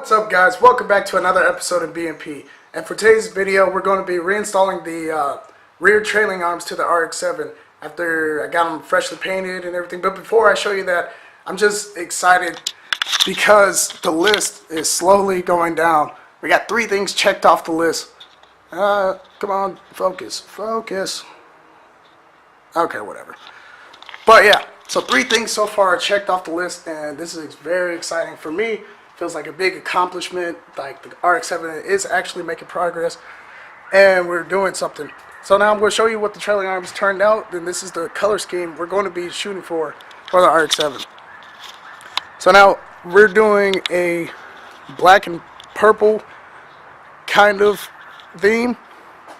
What's up, guys? Welcome back to another episode of BMP. And for today's video, we're going to be reinstalling the rear trailing arms to the RX-7 after I got them freshly painted and everything. But before I show you that, I'm just excited because the list is slowly going down. We got 3 things checked off the list. Come on, focus. Okay, whatever. But yeah, so 3 things so far are checked off the list, and this is very exciting for me. Feels like a big accomplishment. Like, the RX-7 is actually making progress, and we're doing something. So now I'm going to show you what the trailing arms turned out. Then this is the color scheme we're going to be shooting for the RX-7. So now we're doing a black and purple kind of theme.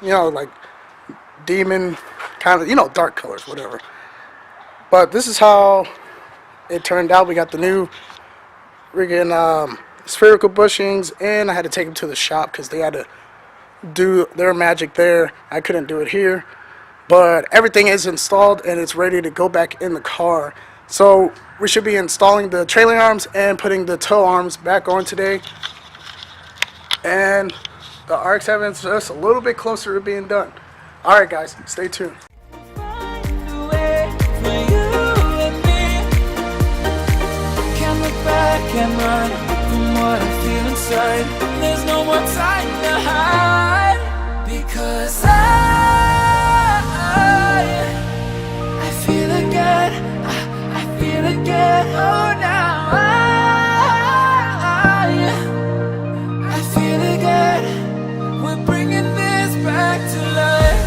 You know, like demon kind of, you know, dark colors, whatever. But this is how it turned out. We got the new friggin' spherical bushings, and I had to take them to the shop because they had to do their magic there. I couldn't do it here, but everything is installed and it's ready to go back in the car. So we should be installing the trailing arms and putting the tow arms back on today, and the RX-7 is just a little bit closer to being done. Alright guys, stay tuned. Can run from what I feel inside. There's no more time to hide, because I feel again. I feel again. Oh, now I feel again. We're bringing this back to life.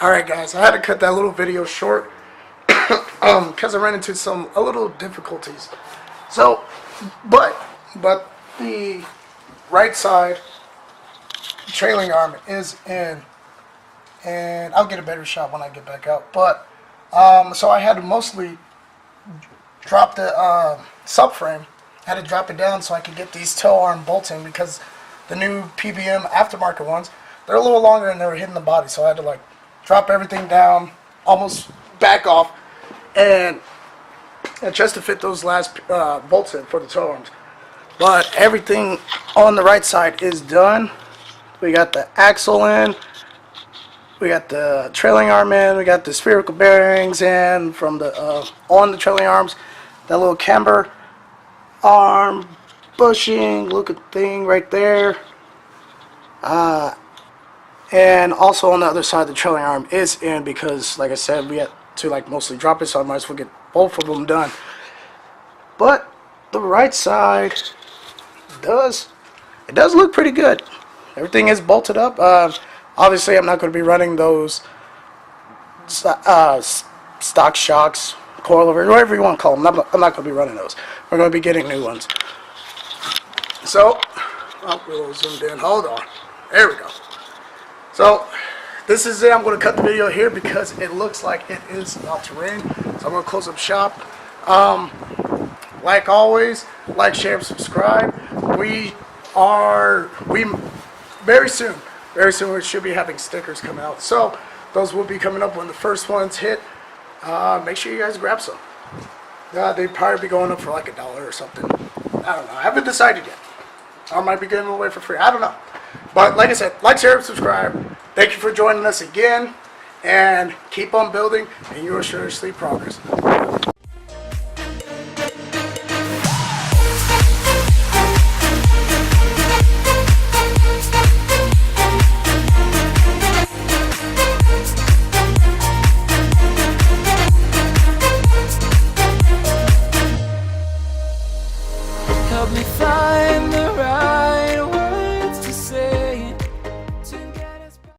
Alright guys, I had to cut that little video short because I ran into a little difficulties. So, but the right side trailing arm is in, and I'll get a better shot when I get back out. But so I had to mostly drop the subframe. I had to drop it down so I could get these tow arm bolts in, because the new PBM aftermarket ones, they're a little longer and they were hitting the body, so I had to like drop everything down, almost back off, and just to fit those last bolts in for the tow arms. But everything on the right side is done. We got the axle in, we got the trailing arm in, we got the spherical bearings in from the on the trailing arms, that little camber arm bushing, look at the thing right there. And also on the other side, the trailing arm is in, because like I said, we had to like mostly drop it, so I might as well get both of them done. But the right side does look pretty good. Everything is bolted up. Obviously I'm not going to be running those stock shocks, coilovers, whatever you want to call them. I'm not going to be running those. We're going to be getting new ones. So I'll get a little zoomed in. Hold on. There we go. So this is it. I'm going to cut the video here because it looks like it is about to rain. So I'm going to close up shop. Like always, like, share, and subscribe. We very soon we should be having stickers come out. So those will be coming up when the first ones hit. Make sure you guys grab some. They'd probably be going up for like $1 or something. I don't know. I haven't decided yet. I might be giving them away for free. I don't know. But like I said, like, share, and subscribe. Thank you for joining us again. And keep on building, and you will surely see progress.